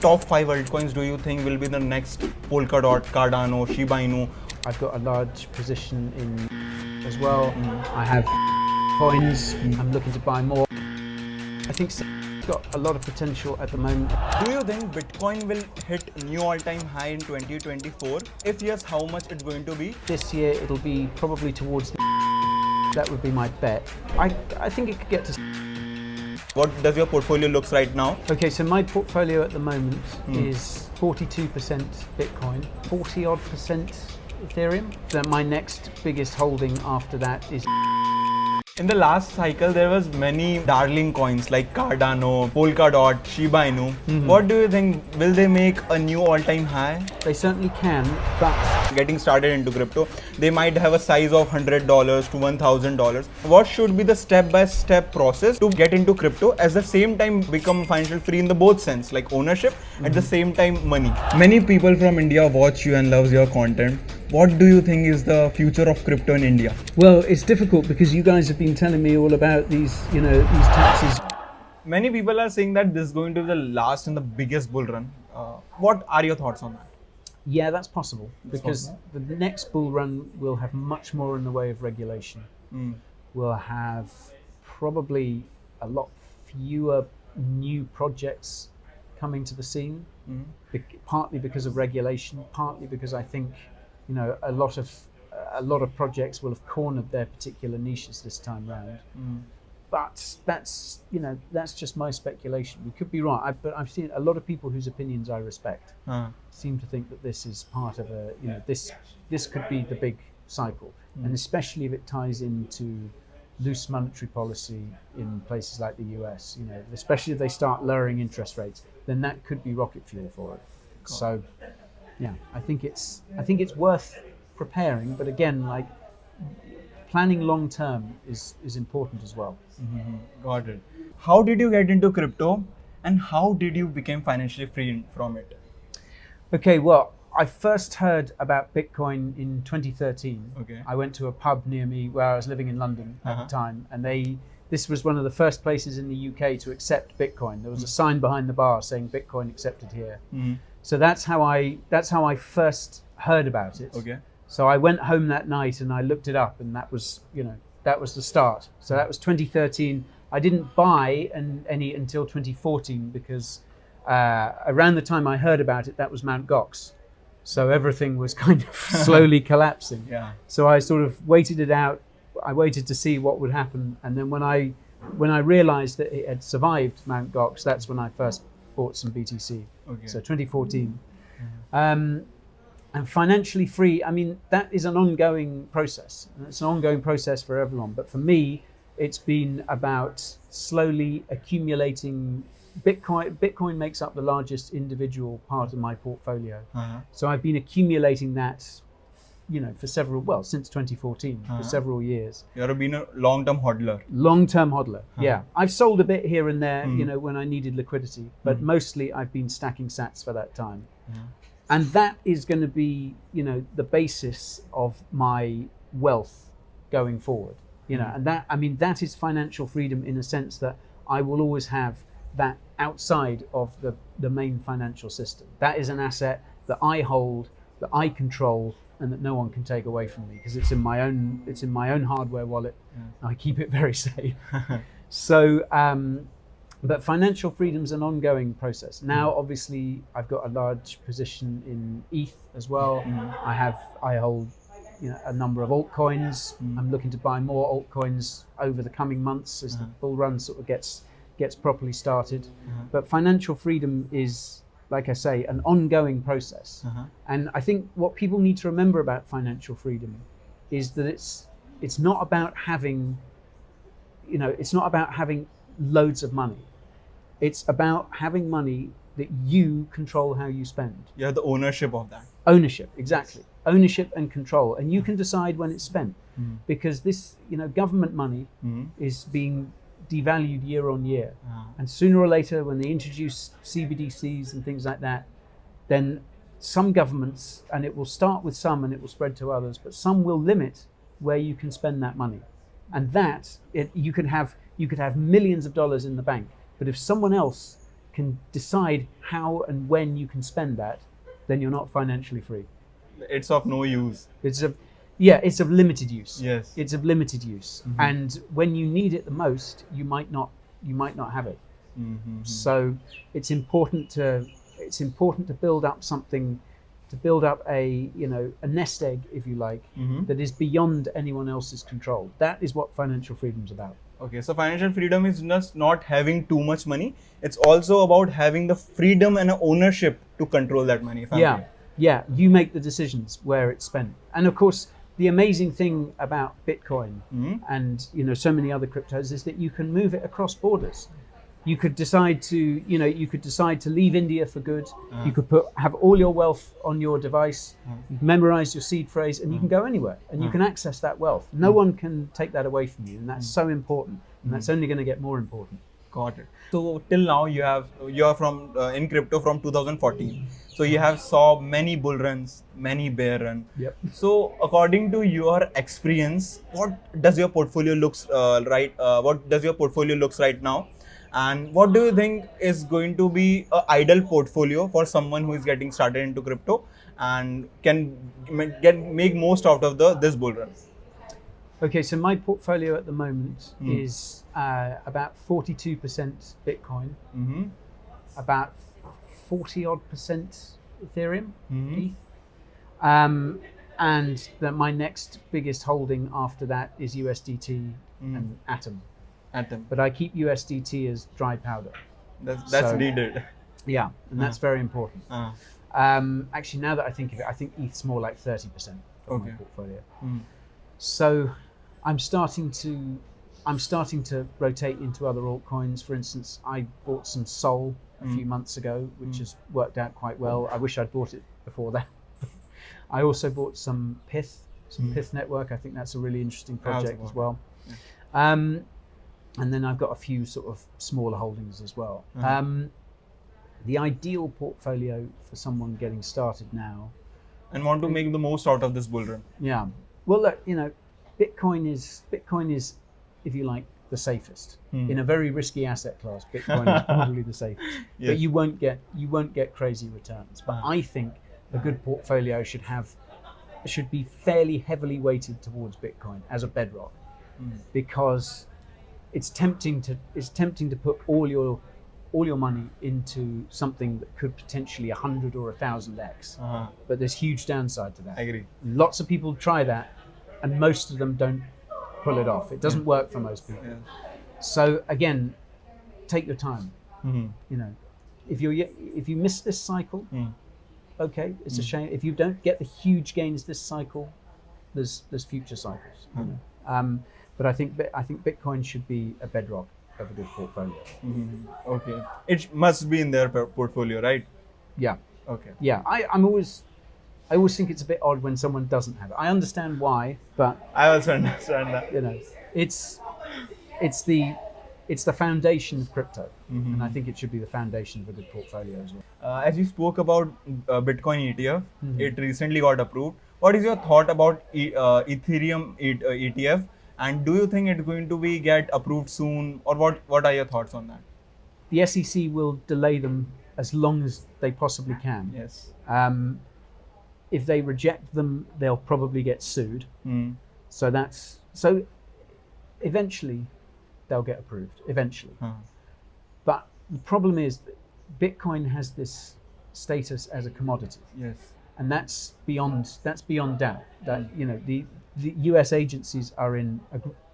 top 5 altcoins do you think will be the next Polkadot, Cardano, Shiba Inu? I've got a large position in as well. I have coins. I'm looking to buy more. I think it's got a lot of potential at the moment. Do you think Bitcoin will hit new all-time high in 2024? If yes, how much it's going to be? This year it'll be probably towards the that would be my bet. I think it could get to. What does your portfolio looks right now? Okay, so my portfolio at the moment is 42% Bitcoin, 40 odd percent Ethereum. Then my next biggest holding after that is. In the last cycle, there was many darling coins like Cardano, Polkadot, Shiba Inu. What do you think? Will they make a new all-time high? They certainly can, but getting started into crypto, they might have a size of $100 to $1,000. What should be the step-by-step process to get into crypto, at the same time become financial free in the both sense, like ownership, at the same time money? Many people from India watch you and loves your content. What do you think is the future of crypto in India? well, it's difficult because you guys have been telling me all about these, these taxes. Many people are saying that this is going to be the last and the biggest bull run. What are your thoughts on that? Yeah, that's possible because the next bull run will have much more in the way of regulation. We'll have probably a lot fewer new projects coming to the scene, partly because of regulation, partly because I think a lot of projects will have cornered their particular niches this time round. But that's just my speculation. We could be right, but I've seen a lot of people whose opinions I respect seem to think that this is part of a this could be the big cycle, and especially if it ties into loose monetary policy in places like the US. Especially if they start lowering interest rates, then that could be rocket fuel for it. So, yeah, I think it's worth preparing, but again, like planning long term is important as well. Got it. How did you get into crypto, and how did you become financially free from it? Okay, well, I first heard about Bitcoin in 2013. Okay. I went to a pub near me where I was living in London at the time, and this was one of the first places in the UK to accept Bitcoin. There was a sign behind the bar saying Bitcoin accepted here. So that's how I first heard about it. Okay. So I went home that night and I looked it up, and that was the start. So that was 2013. I didn't buy any until 2014 because around the time I heard about it, that was Mt. Gox. So everything was kind of slowly collapsing. Yeah. So I sort of waited it out. I waited to see what would happen, and then when I realized that it had survived Mt. Gox, that's when I first bought some BTC. Okay. So 2014. And financially free, I mean, that is an ongoing process. It's an ongoing process for everyone. But for me, it's been about slowly accumulating Bitcoin. Bitcoin makes up the largest individual part of my portfolio. So I've been accumulating that, since 2014, for several years. You've been a long-term hodler. Long-term hodler, yeah. I've sold a bit here and there, when I needed liquidity, but mostly I've been stacking sats for that time. And that is going to be, the basis of my wealth going forward. And that is financial freedom in a sense that I will always have that outside of the main financial system. That is an asset that I hold, that I control, and that no one can take away from me because it's in my own hardware wallet. I keep it very safe. So, but financial freedom is an ongoing process. Now, obviously, I've got a large position in ETH as well. I hold a number of altcoins. I'm looking to buy more altcoins over the coming months as the bull run sort of gets properly started. But financial freedom is, like I say, an ongoing process. And I think what people need to remember about financial freedom is that it's not about having, loads of money. It's about having money that you control how you spend. You have the ownership of that. Ownership, exactly. Ownership and control. And you can decide when it's spent. Because this, government money is being devalued year on year. And sooner or later, when they introduce CBDCs and things like that, then some governments, and it will start with some and it will spread to others, but some will limit where you can spend that money. And you could have millions of dollars in the bank, but if someone else can decide how and when you can spend that, then you're not financially free. It's of no use. It's of limited use. Yes. It's of limited use, and when you need it the most, you might not have it. So it's important to build up something, to build up a nest egg, if you like, that is beyond anyone else's control. That is what financial freedom is about. Okay, so financial freedom is just not having too much money. It's also about having the freedom and ownership to control that money. Yeah, you make the decisions where it's spent. And of course, the amazing thing about Bitcoin and so many other cryptos is that you can move it across borders. You could decide to leave India for good. You could have all your wealth on your device. You can memorize your seed phrase, and you can go anywhere, and you can access that wealth. No one can take that away from you, and that's so important. And that's only going to get more important. Got it. So till now you are from in crypto from 2014. So you have saw many bull runs, many bear run. Yep. So according to your experience, what does your portfolio looks right now? And what do you think is going to be an ideal portfolio for someone who is getting started into crypto and can make most out of this bull run? Okay, so my portfolio at the moment is about 42% Bitcoin, about 40-odd% Ethereum, ETH, and my next biggest holding after that is USDT and Atom. But I keep USDT as dry powder. That's needed. Yeah, and that's very important. Actually, now that I think of it, I think ETH's more like 30% of my portfolio. So I'm starting to rotate into other altcoins. For instance, I bought some Sol a few months ago, which has worked out quite well. I wish I'd bought it before that. I also bought some Pith Network. I think that's a really interesting project as well. Yeah. And then I've got a few sort of smaller holdings as well. The ideal portfolio for someone getting started now and want to make the most out of this bull run. Yeah. Well, look, Bitcoin is, if you like, the safest. In a very risky asset class, Bitcoin is probably the safest. Yes. But you won't get crazy returns. But I think a good portfolio should be fairly heavily weighted towards Bitcoin as a bedrock, because it's tempting to put all your money into something that could potentially 100 or 1,000x. But there's huge downside to that. I agree. Lots of people try that, and most of them don't pull it off. It doesn't work for most people. Yeah. So again, take your time. If you miss this cycle, okay, it's a shame. If you don't get the huge gains this cycle, there's future cycles. But I think Bitcoin should be a bedrock of a good portfolio. Okay, it must be in their portfolio, right? Yeah. Okay. Yeah, I always think it's a bit odd when someone doesn't have it. I understand why, but I also understand that. It's the foundation of crypto, and I think it should be the foundation of a good portfolio as well. As you spoke about Bitcoin ETF, it recently got approved. What is your thought about Ethereum ETF? And do you think it's going to be get approved soon, or what are your thoughts on that? The SEC will delay them as long as they possibly can. Yes. If they reject them, they'll probably get sued. So eventually they'll get approved. Eventually. But the problem is that Bitcoin has this status as a commodity. Yes. And that's beyond doubt. That the US agencies are in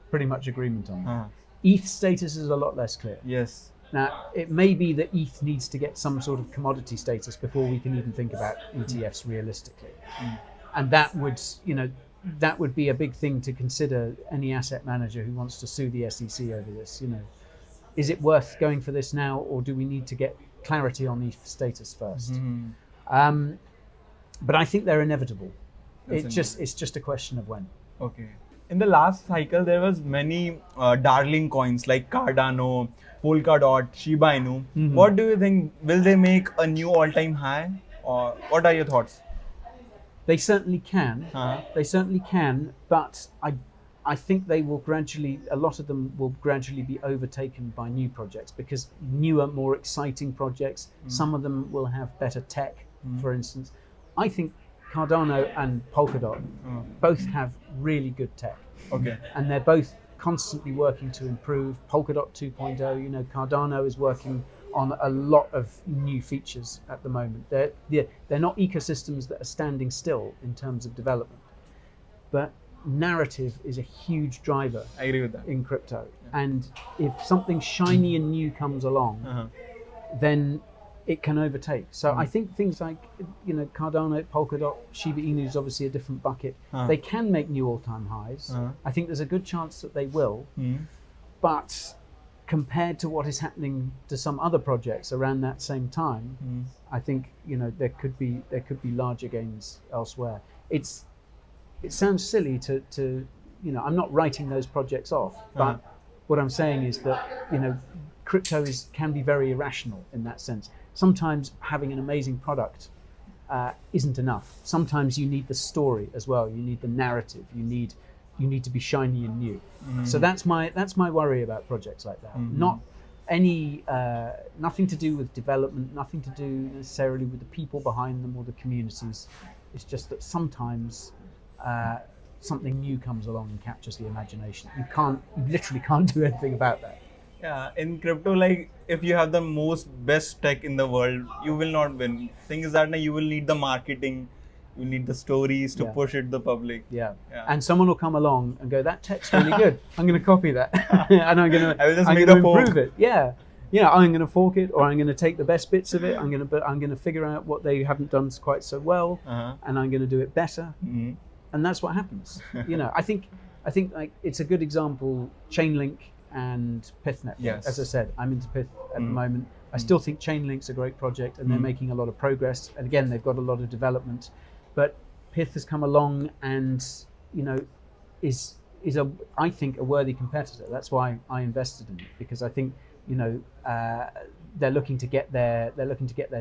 pretty much agreement on that. ETH status is a lot less clear. Yes. Now, it may be that ETH needs to get some sort of commodity status before we can even think about ETFs realistically. And that would be a big thing to consider any asset manager who wants to sue the SEC over this. Is it worth going for this now, or do we need to get clarity on ETH status first? But I think they're inevitable. It's just a question of when. Okay. In the last cycle, there was many darling coins like Cardano, Polkadot, Shiba Inu. What do you think? Will they make a new all-time high, or what are your thoughts? They certainly can. They certainly can, but I think they will gradually, a lot of them will gradually be overtaken by new projects, because newer, more exciting projects, some of them will have better tech, for instance. I think Cardano and Polkadot both have really good tech. Okay. And they're both constantly working to improve. Polkadot 2.0, you know, Cardano is working on a lot of new features at the moment. They're not ecosystems that are standing still in terms of development, but narrative is a huge driver. I agree with that. In crypto. And if something shiny and new comes along, then it can overtake. So I think things like, you know, Cardano, Polkadot, Shiba Inu is obviously a different bucket. They can make new all-time highs. I think there's a good chance that they will. But compared to what is happening to some other projects around that same time, I think, you know, there could be larger gains elsewhere. It sounds silly to you know, I'm not writing those projects off, but what I'm saying is that, you know, crypto can be very irrational in that sense. Sometimes having an amazing product isn't enough. Sometimes you need the story as well. You need the narrative. You need to be shiny and new. So that's my worry about projects like that. Not any nothing to do with development, nothing to do necessarily with the people behind them or the communities. It's just that sometimes something new comes along and captures the imagination. You literally can't do anything about that. Yeah, in crypto, like if you have the best tech in the world, you will not win. Thing is that you will need the marketing, you need the stories to push it to the public. Yeah. And someone will come along and go, that tech's really good. I'm going to copy that, and I'm going to improve it. Yeah. Yeah, I'm going to fork it, or I'm going to take the best bits of it. I'm going to figure out what they haven't done quite so well, and I'm going to do it better. And that's what happens. You know, I think like it's a good example. Chainlink and Pith Network. Yes. As I said, I'm into Pith at the moment. I still think Chainlink's a great project, and they're making a lot of progress. And again, they've got a lot of development. But Pith has come along, and you know, is I think a worthy competitor. That's why I invested in it, because I think, you know, they're looking to get their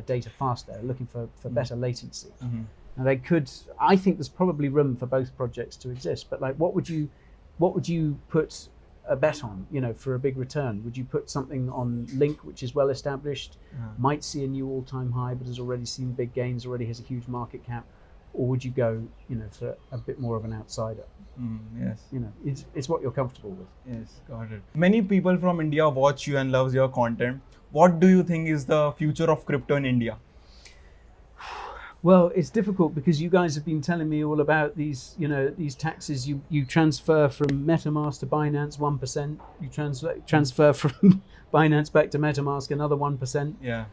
data faster. They're looking for better latency. And I think there's probably room for both projects to exist. But like, what would you put a bet on, you know, for a big return? Would you put something on Link, which is well established, might see a new all-time high, but has already seen big gains, already has a huge market cap? Or would you go, you know, for a bit more of an outsider? Yes. You know, it's what you're comfortable with. Yes, got it. Many people from India watch you and loves your content. What do you think is the future of crypto in India? Well, it's difficult because you guys have been telling me all about these, you know, these taxes. You transfer from MetaMask to Binance 1%. You transfer from Binance back to MetaMask another 1%. Yeah.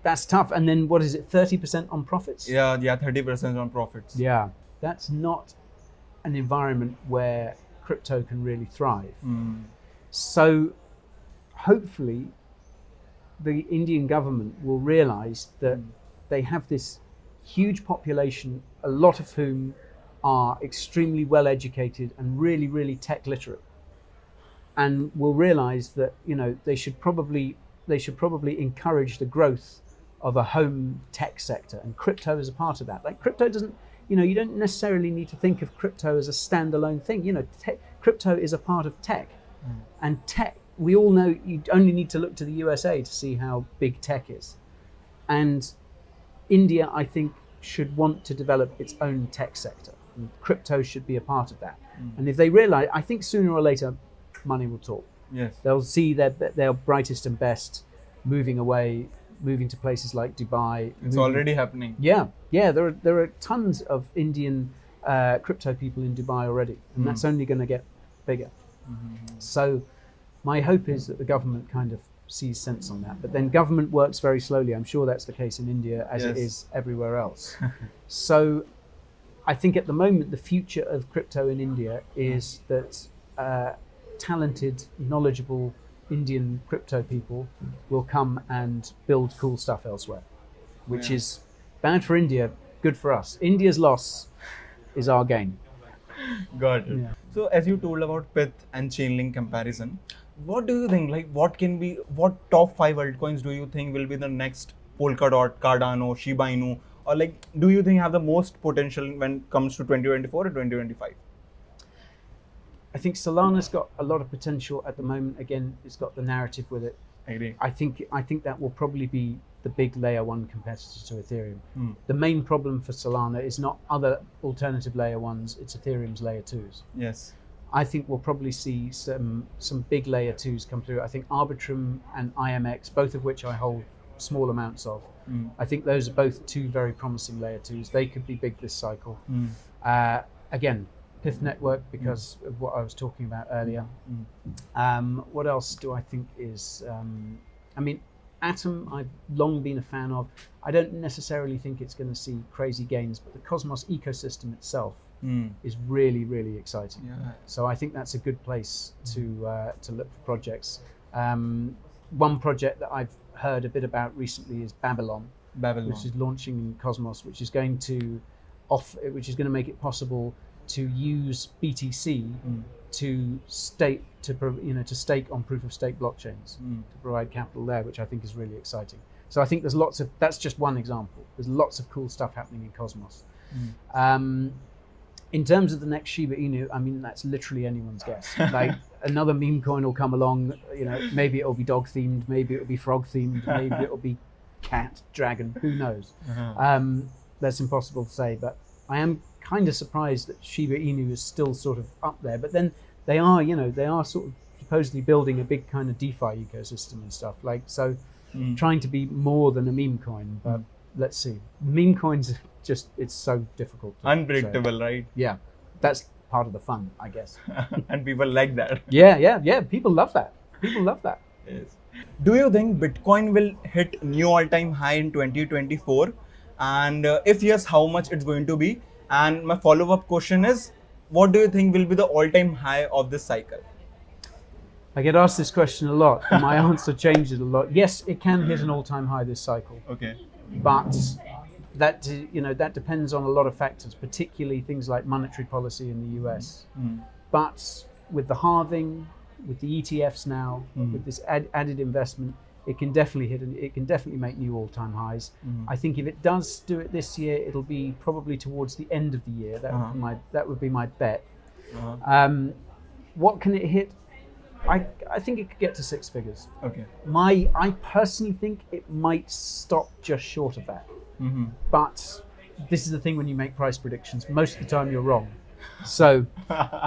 That's tough. And then what is it? 30% on profits? Yeah, 30% on profits. Yeah, that's not an environment where crypto can really thrive. So hopefully the Indian government will realize that they have this huge population, a lot of whom are extremely well educated and really, really tech literate, and will realize that, you know, they should probably encourage the growth of a home tech sector, and crypto is a part of that. Like, crypto doesn't, you know, you don't necessarily need to think of crypto as a standalone thing. You know, crypto is a part of tech, and tech, we all know you only need to look to the USA to see how big tech is. And India, I think, should want to develop its own tech sector, and crypto should be a part of that. And if they realize, I think sooner or later, money will talk. Yes. They'll see their brightest and best moving to places like Dubai. It's already happening. Yeah. There are tons of Indian crypto people in Dubai already, and that's only going to get bigger. So my hope is that the government kind of sees sense on that. But then government works very slowly. I'm sure that's the case in India as it is everywhere else. So I think at the moment the future of crypto in India is that talented, knowledgeable Indian crypto people will come and build cool stuff elsewhere, which is bad for India, good for us. India's loss is our gain. Got it. Yeah. So as you told about Pith and Chainlink comparison, what do you think, like what top 5 altcoins do you think will be the next Polkadot, Cardano, Shiba Inu, or like do you think have the most potential when it comes to 2024 or 2025? I think Solana's got a lot of potential at the moment. Again, it's got the narrative with it. I agree. I think that will probably be the big layer one competitor to Ethereum. The main problem for Solana is not other alternative layer ones, it's Ethereum's layer twos. Yes. I think we'll probably see some big layer twos come through. I think Arbitrum and IMX, both of which I hold small amounts of, I think those are both two very promising layer twos. They could be big this cycle. Again, Pith Network, because of what I was talking about earlier. What else do I think is, I mean, Atom I've long been a fan of. I don't necessarily think it's going to see crazy gains, but the Cosmos ecosystem itself is really, really exciting. Yeah. So I think that's a good place to look for projects. One project that I've heard a bit about recently is Babylon, which is launching in Cosmos, which is going to make it possible to use BTC to stake on proof of stake blockchains to provide capital there, which I think is really exciting. So I think that's just one example. There's lots of cool stuff happening in Cosmos. In terms of the next Shiba Inu, I mean, that's literally anyone's guess. Like another meme coin will come along, maybe it'll be dog themed, maybe it'll be frog themed, maybe it'll be cat, dragon, who knows? That's impossible to say, but I am kind of surprised that Shiba Inu is still sort of up there, but then they are sort of supposedly building a big kind of DeFi ecosystem and stuff, like, so trying to be more than a meme coin, but let's see. Meme coins, it's so difficult. Unpredictable, right? Yeah, that's part of the fun, I guess. And people like that. Yeah, people love that. Yes. Do you think Bitcoin will hit new all-time high in 2024? And if yes, how much it's going to be? And my follow-up question is, what do you think will be the all-time high of this cycle? I get asked this question a lot, and my answer changes a lot. Yes, it can hit an all-time high this cycle. Okay. But that depends on a lot of factors, particularly things like monetary policy in the US. But with the halving, with the ETFs now, with this added investment, it can definitely make new all-time highs. I think if it does do it this year, it'll be probably towards the end of the year. That would be my bet. What can it hit? I think it could get to six figures. Okay. I personally think it might stop just short of that. But this is the thing when you make price predictions. Most of the time you're wrong. So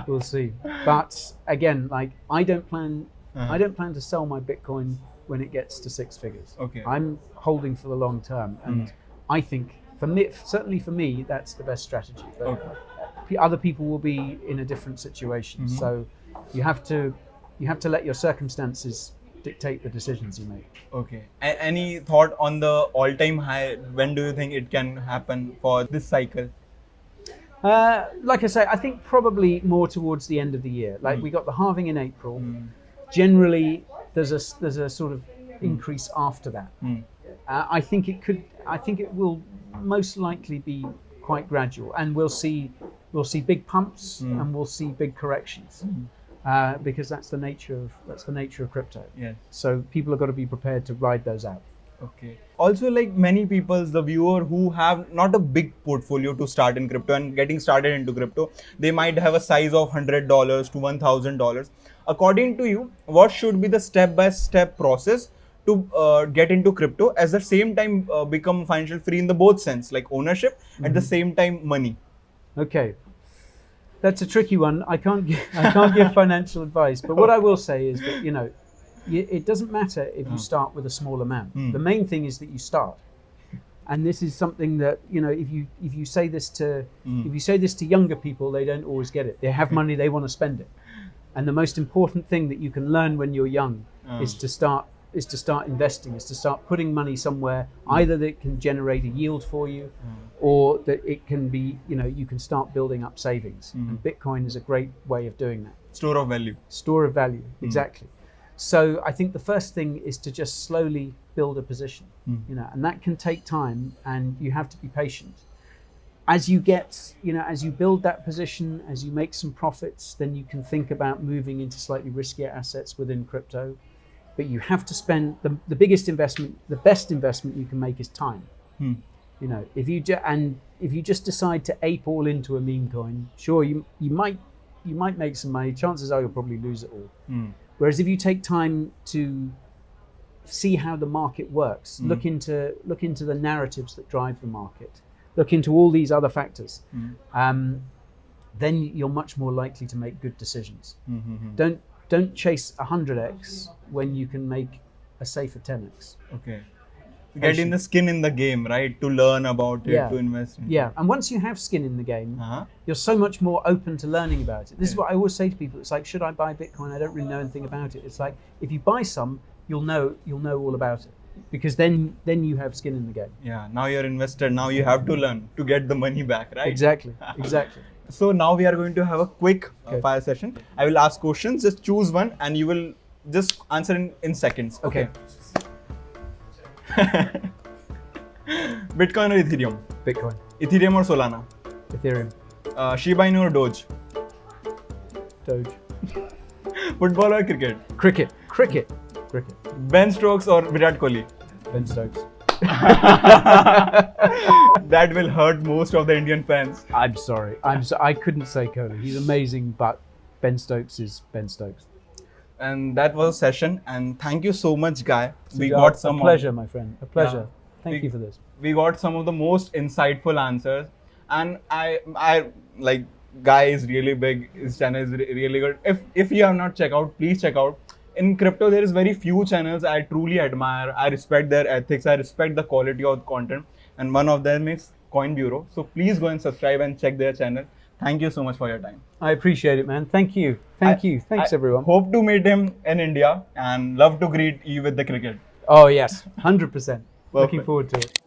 we'll see. But again, like I don't plan to sell my Bitcoin when it gets to six figures. Okay. I'm holding for the long term, and I think certainly for me, that's the best strategy. But other people will be in a different situation. So you have to let your circumstances dictate the decisions you make. Okay. Any thought on the all-time high? When do you think it can happen for this cycle? Like I say, I think probably more towards the end of the year. Like we got the halving in April. Generally, there's a sort of increase after that. I think it will most likely be quite gradual, and we'll see big pumps and we'll see big corrections. Because that's the nature of crypto. Yes. So people have got to be prepared to ride those out. Okay. Also, like many people, the viewer who have not a big portfolio to start in crypto and getting started into crypto, they might have a size of $100 to $1,000. According to you, what should be the step-by-step process to get into crypto, at the same time become financial free in the both sense, like ownership, at the same time money? Okay. That's a tricky one. I can't give financial advice, but what I will say is that it doesn't matter if you start with a small amount. The main thing is that you start, and this is something that if you say this to younger people, they don't always get it. They have money, they want to spend it, and the most important thing that you can learn when you're young is to start investing, is to start putting money somewhere, either that can generate a yield for you, or that it can be, you can start building up savings. And Bitcoin is a great way of doing that. Store of value. Exactly. So I think the first thing is to just slowly build a position, and that can take time, and you have to be patient. As you build that position, as you make some profits, then you can think about moving into slightly riskier assets within crypto. But you have to spend the biggest investment, the best investment you can make is time. If you just decide to ape all into a meme coin, sure, you might you might make some money. Chances are you'll probably lose it all. Hmm. Whereas if you take time to see how the market works, look into the narratives that drive the market, look into all these other factors, then you're much more likely to make good decisions. Don't chase 100x when you can make a safer 10x. Okay. Getting the skin in the game, right? To learn about it, to invest in it. Yeah, and once you have skin in the game, you're so much more open to learning about it. This is what I always say to people. It's like, should I buy Bitcoin? I don't really know anything about it. It's like, if you buy some, you'll know all about it, because then you have skin in the game. Yeah, now you're invested. Now you have to learn to get the money back, right? Exactly. So now we are going to have a quick fire session. I will ask questions. Just choose one, and you will just answer in seconds. Okay. Bitcoin or Ethereum? Bitcoin. Ethereum or Solana? Ethereum. Shiba Inu or Doge? Doge. Football or cricket? Cricket. Ben Stokes or Virat Kohli? Ben Stokes. That will hurt most of the Indian fans. I'm sorry. I couldn't say Kohli. He's amazing, but Ben Stokes is Ben Stokes. And that was a session. And thank you so much, Guy. We got some. A pleasure, my friend. A pleasure. Yeah. Thank you for this. We got some of the most insightful answers, and I like Guy is really big. His channel is really good. If you have not checked out, please check out. In crypto, there is very few channels I truly admire. I respect their ethics. I respect the quality of the content, and one of them is Coin Bureau. So please go and subscribe and check their channel. Thank you so much for your time. I appreciate it, man. Thank you. Thanks, everyone. Hope to meet him in India and love to greet you with the cricket. Oh yes, 100%. Looking forward to it.